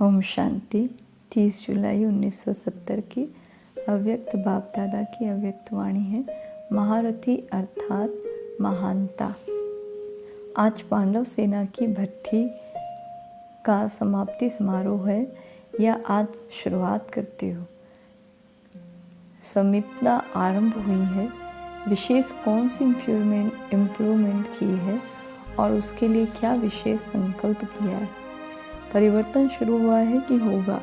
ओम शांति। 30 जुलाई 1970 की अव्यक्त बाप दादा की अव्यक्त वाणी है। महारथी अर्थात महानता। आज पांडव सेना की भट्टी का समाप्ति समारोह है या आज शुरुआत करते हो। समीपता आरंभ हुई है। विशेष कौन सी इम्प्रूवमेंट की है और उसके लिए क्या विशेष संकल्प किया है। परिवर्तन शुरू हुआ है कि होगा।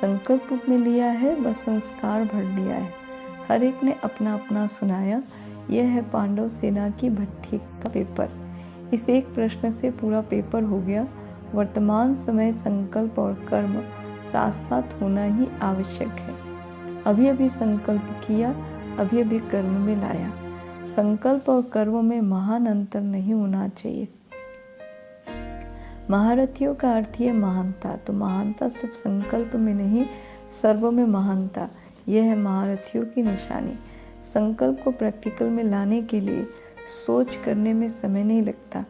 संकल्प रूप में लिया है, बस संस्कार भर लिया है। हर एक ने अपना अपना सुनाया। यह है पांडव सेना की भट्टी का पेपर। इस एक प्रश्न से पूरा पेपर हो गया। वर्तमान समय संकल्प और कर्म साथ साथ होना ही आवश्यक है। अभी अभी संकल्प किया, अभी अभी कर्म में लाया। संकल्प और कर्म में महान अंतर नहीं होना चाहिए। महारथियों का अर्थ है महानता। तो महानता सिर्फ संकल्प में नहीं, सर्व में महानता, यह है महारथियों की निशानी। संकल्प को प्रैक्टिकल में लाने के लिए सोच करने में समय नहीं लगता,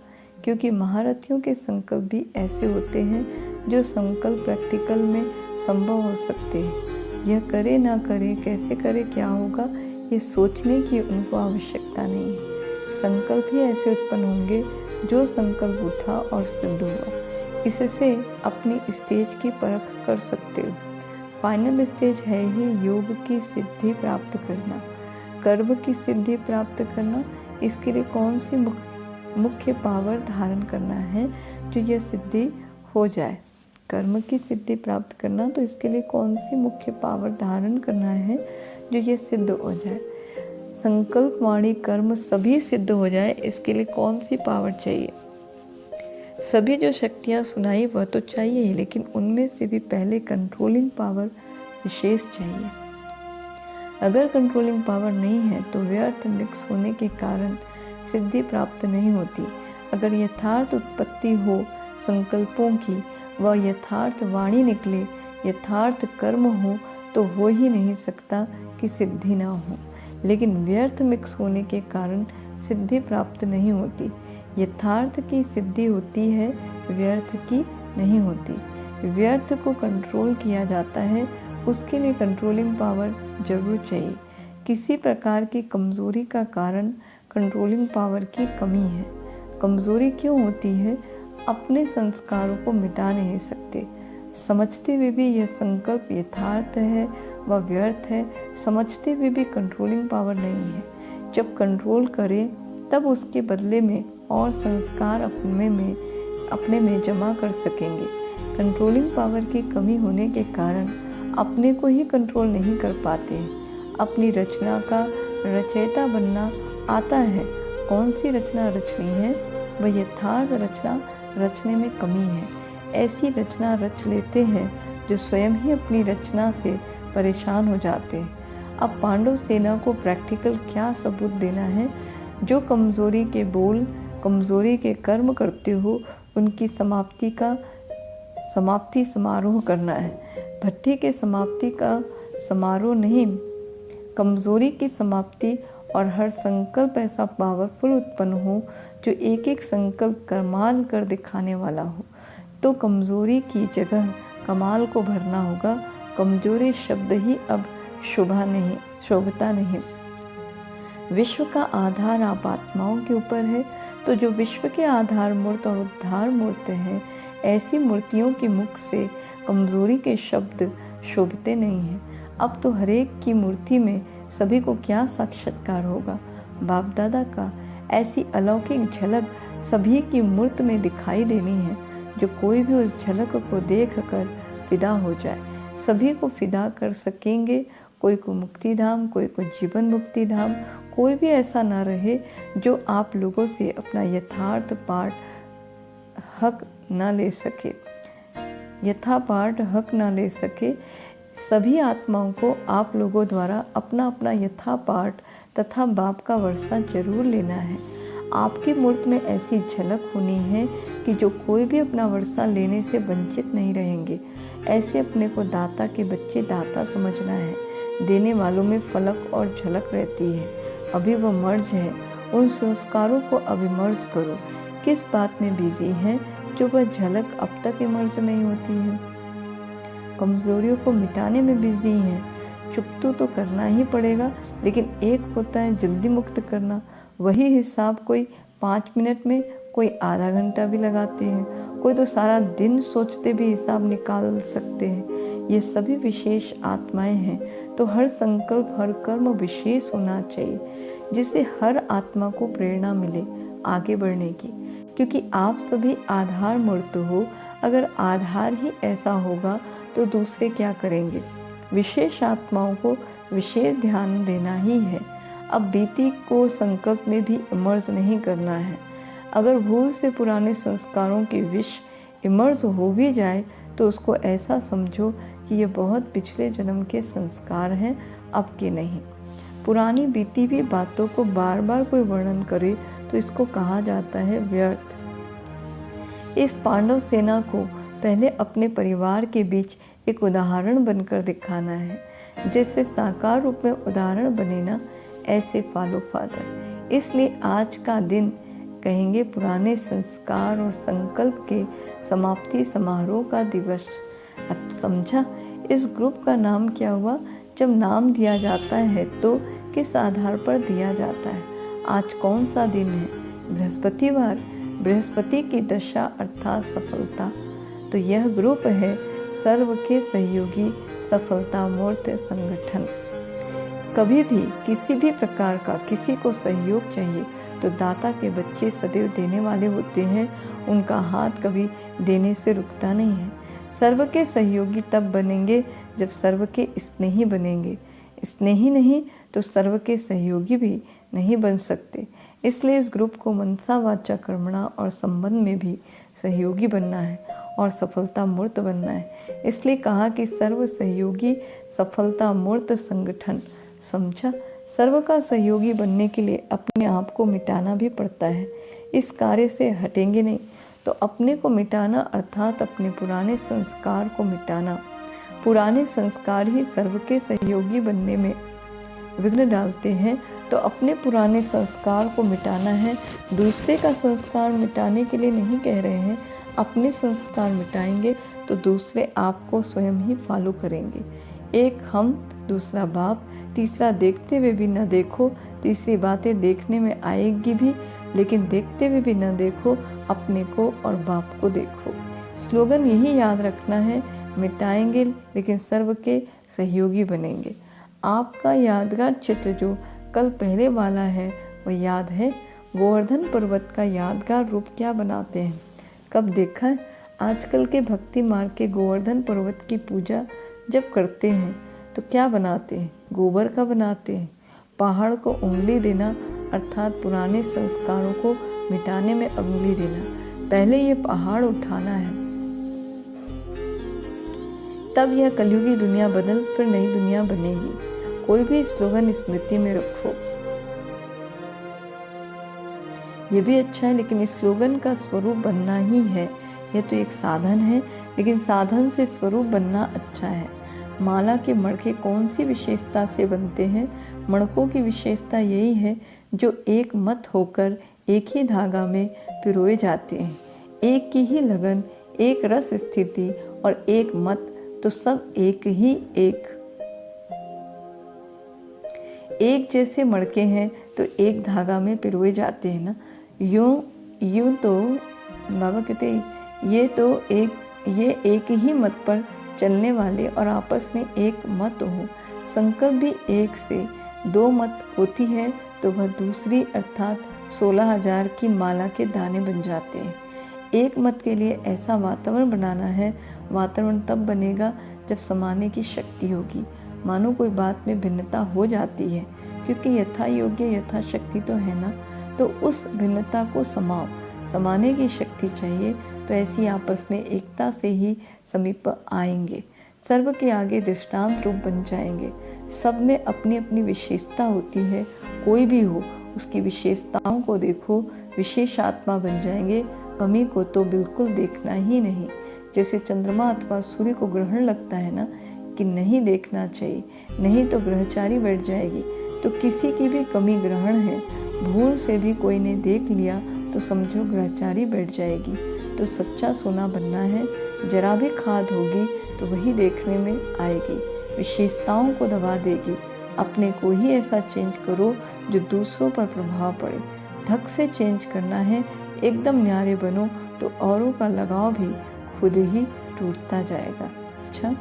क्योंकि महारथियों के संकल्प भी ऐसे होते हैं जो संकल्प प्रैक्टिकल में संभव हो सकते हैं। यह करे ना करे, कैसे करे, क्या होगा, ये सोचने की उनको आवश्यकता नहीं है। संकल्प ही ऐसे उत्पन्न होंगे जो संकल्प उठा और सिद्ध हुआ। इससे अपनी स्टेज की परख कर सकते हो। फाइनल स्टेज है ही योग की सिद्धि प्राप्त करना, कर्म की सिद्धि प्राप्त करना। इसके लिए कौन सी मुख्य पावर धारण करना है जो यह सिद्धि हो जाए। कर्म की सिद्धि प्राप्त करना, तो इसके लिए कौन सी मुख्य पावर धारण करना है जो यह सिद्ध हो जाए। संकल्प, वाणी, कर्म सभी सिद्ध हो जाए, इसके लिए कौन सी पावर चाहिए। सभी जो शक्तियाँ सुनाई वह तो चाहिए ही, लेकिन उनमें से भी पहले कंट्रोलिंग पावर विशेष चाहिए। अगर कंट्रोलिंग पावर नहीं है तो व्यर्थ मिक्स होने के कारण सिद्धि प्राप्त नहीं होती। अगर यथार्थ उत्पत्ति हो संकल्पों की, वह यथार्थ वाणी निकले, यथार्थ कर्म हो, तो हो ही नहीं सकता कि सिद्धि ना हो। लेकिन व्यर्थ मिक्स होने के कारण सिद्धि प्राप्त नहीं होती। यथार्थ की सिद्धि होती है, व्यर्थ की नहीं होती। व्यर्थ को कंट्रोल किया जाता है, उसके लिए कंट्रोलिंग पावर जरूर चाहिए। किसी प्रकार की कमज़ोरी का कारण कंट्रोलिंग पावर की कमी है। कमज़ोरी क्यों होती है? अपने संस्कारों को मिटा नहीं सकते। समझते हुए भी यह संकल्प यथार्थ है व व्यर्थ है, समझते हुए भी कंट्रोलिंग पावर नहीं है। जब कंट्रोल करें तब उसके बदले में और संस्कार अपने में जमा कर सकेंगे। कंट्रोलिंग पावर की कमी होने के कारण अपने को ही कंट्रोल नहीं कर पाते हैं। अपनी रचना का रचयिता बनना आता है। कौन सी रचना रचनी है? वह यथार्थ रचना रचने में कमी है। ऐसी रचना रच लेते हैं जो स्वयं ही अपनी रचना से परेशान हो जाते हैं। अब पांडव सेना को प्रैक्टिकल क्या सबूत देना है? जो कमज़ोरी के बोल, कमज़ोरी के कर्म करते हो, उनकी समाप्ति समारोह करना है। भट्टी के समाप्ति का समारोह नहीं, कमज़ोरी की समाप्ति। और हर संकल्प ऐसा पावरफुल उत्पन्न हो जो एक एक संकल्प कमाल कर दिखाने वाला हो। तो कमज़ोरी की जगह कमाल को भरना होगा। कमजोरी शब्द ही अब शोभता नहीं। विश्व का आधार आप आत्माओं के ऊपर है, तो जो विश्व के आधार मूर्त और उद्धार मूर्त हैं, ऐसी मूर्तियों के मुख से कमजोरी के शब्द शोभते नहीं हैं। अब तो हरेक की मूर्ति में सभी को क्या साक्षात्कार होगा? बाप दादा का। ऐसी अलौकिक झलक सभी की मूर्त में दिखाई देनी है, जो कोई भी उस झलक को देख कर फिदा हो जाए। सभी को फिदा कर सकेंगे। कोई को मुक्ति धाम, कोई को जीवन मुक्ति धाम। कोई भी ऐसा ना रहे जो आप लोगों से अपना यथार्थ पाठ हक ना ले सके, यथापाठ हक ना ले सके। सभी आत्माओं को आप लोगों द्वारा अपना अपना यथापाठ तथा बाप का वर्षा जरूर लेना है। आपकी मूर्त में ऐसी झलक होनी है कि जो कोई भी अपना वर्षा लेने से वंचित नहीं रहेंगे। ऐसे अपने को दाता के बच्चे दाता समझना है। देने वालों में फलक और झलक रहती है। अभी वह मर्ज है, उन संस्कारों को अभी मर्ज करो। किस बात में बिजी है जो वह झलक अब तक इमर्ज नहीं होती है? कमज़ोरियों को मिटाने में बिजी हैं। चुकतू तो करना ही पड़ेगा, लेकिन एक होता है जल्दी मुक्त करना, वही हिसाब कोई 5 मिनट में, कोई आधा घंटा भी लगाते हैं, कोई तो सारा दिन सोचते भी हिसाब निकाल सकते हैं। ये सभी विशेष आत्माएं हैं, तो हर संकल्प, हर कर्म विशेष होना चाहिए, जिससे हर आत्मा को प्रेरणा मिले आगे बढ़ने की, क्योंकि आप सभी आधार मूर्त हो। अगर आधार ही ऐसा होगा तो दूसरे क्या करेंगे। विशेष आत्माओं को विशेष ध्यान देना ही है। अब बीती को संकल्प में भी इमर्ज नहीं करना है। अगर भूल से पुराने संस्कारों की विष इमर्ज हो भी जाए तो उसको ऐसा समझो कि ये बहुत पिछले जन्म के संस्कार हैं, अब के नहीं। पुरानी बीती हुई बातों को बार बार कोई वर्णन करे तो इसको कहा जाता है व्यर्थ। इस पांडव सेना को पहले अपने परिवार के बीच एक उदाहरण बनकर दिखाना है, जिससे साकार रूप में उदाहरण बने ना, ऐसे फॉलो फादर। इसलिए आज का दिन कहेंगे पुराने संस्कार और संकल्प के समाप्ति समारोह का दिवस। समझा। इस ग्रुप का नाम क्या हुआ? जब नाम दिया जाता है तो किस आधार पर दिया जाता है? आज कौन सा दिन है? बृहस्पतिवार। बृहस्पति की दशा अर्थात सफलता। तो यह ग्रुप है सर्व के सहयोगी सफलता मूर्त संगठन। कभी भी किसी भी प्रकार का किसी को सहयोग चाहिए तो दाता के बच्चे सदैव देने वाले होते हैं, उनका हाथ कभी देने से रुकता नहीं है। सर्व के सहयोगी तब बनेंगे जब सर्व के स्नेही बनेंगे। स्नेही नहीं तो सर्व के सहयोगी भी नहीं बन सकते। इसलिए इस ग्रुप को मनसा वाचा कर्मणा और संबंध में भी सहयोगी बनना है और सफलता मूर्त बनना है। इसलिए कहा कि सर्व सहयोगी सफलता मूर्त संगठन। समझा। सर्व का सहयोगी बनने के लिए अपने आप को मिटाना भी पड़ता है। इस कार्य से हटेंगे नहीं तो अपने को मिटाना अर्थात अपने पुराने संस्कार को मिटाना। पुराने संस्कार ही सर्व के सहयोगी बनने में विघ्न डालते हैं, तो अपने पुराने संस्कार को मिटाना है। दूसरे का संस्कार मिटाने के लिए नहीं कह रहे हैं। अपने संस्कार मिटाएंगे तो दूसरे आपको स्वयं ही फॉलो करेंगे। एक हम, दूसरा बाप, तीसरा देखते हुए भी न देखो, तीसरी बातें देखने में आएगी भी, लेकिन देखते हुए भी न देखो, अपने को और बाप को देखो। स्लोगन यही याद रखना है, मिटाएंगे लेकिन सर्व के सहयोगी बनेंगे। आपका यादगार चित्र जो कल पहले वाला है वह याद है? गोवर्धन पर्वत का यादगार रूप क्या बनाते हैं? कब देखा है? आजकल के भक्ति मार्ग के गोवर्धन पर्वत की पूजा जब करते हैं तो क्या बनाते हैं? गोबर का बनाते हैं। पहाड़ को उंगली देना अर्थात पुराने संस्कारों को मिटाने में उंगली देना। पहले ये पहाड़ उठाना है, तब यह कलयुगी दुनिया बदल फिर नई दुनिया बनेगी। कोई भी स्लोगन स्मृति में रखो। ये भी अच्छा है, लेकिन इस स्लोगन का स्वरूप बनना ही है। यह तो एक साधन है, लेकिन साधन से स्वरूप बनना अच्छा है। माला के मणके कौन सी विशेषता से बनते हैं? मणकों की विशेषता यही है जो एक मत होकर एक ही धागा में पिरोए जाते हैं। एक की ही लगन, एक रस स्थिति और एक मत, तो सब एक ही एक जैसे मणके हैं तो एक धागा में पिरोए जाते हैं ना। यूं तो बाबा कहते ये एक ही मत पर चलने वाले और आपस में एक मत हो। संकल्प भी एक से दो मत होती है तो वह दूसरी अर्थात 16,000 की माला के दाने बन जाते हैं। एक मत के लिए ऐसा वातावरण बनाना है। वातावरण तब बनेगा जब समाने की शक्ति होगी। मानो कोई बात में भिन्नता हो जाती है, क्योंकि यथा योग्य यथा शक्ति तो है ना, तो उस भिन्नता को समाओ। समाने की शक्ति चाहिए तो ऐसी आपस में एकता से ही समीप आएंगे। सर्व के आगे दृष्टांत रूप बन जाएंगे। सब में अपनी अपनी विशेषता होती है। कोई भी हो उसकी विशेषताओं को देखो, विशेष आत्मा बन जाएंगे। कमी को तो बिल्कुल देखना ही नहीं। जैसे चंद्रमा अथवा सूर्य को ग्रहण लगता है ना कि नहीं देखना चाहिए, नहीं तो ग्रहचारी बैठ जाएगी। तो किसी की भी कमी ग्रहण है, भूल से भी कोई ने देख लिया तो समझो ग्रहचारी बैठ जाएगी। तो सच्चा सोना बनना है, जरा भी खाद होगी तो वही देखने में आएगी, विशेषताओं को दबा देगी। अपने को ही ऐसा चेंज करो जो दूसरों पर प्रभाव पड़े। धक से चेंज करना है, एकदम न्यारे बनो तो औरों का लगाव भी खुद ही टूटता जाएगा। अच्छा,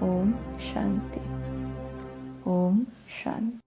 ओम शांति। ओम शांति।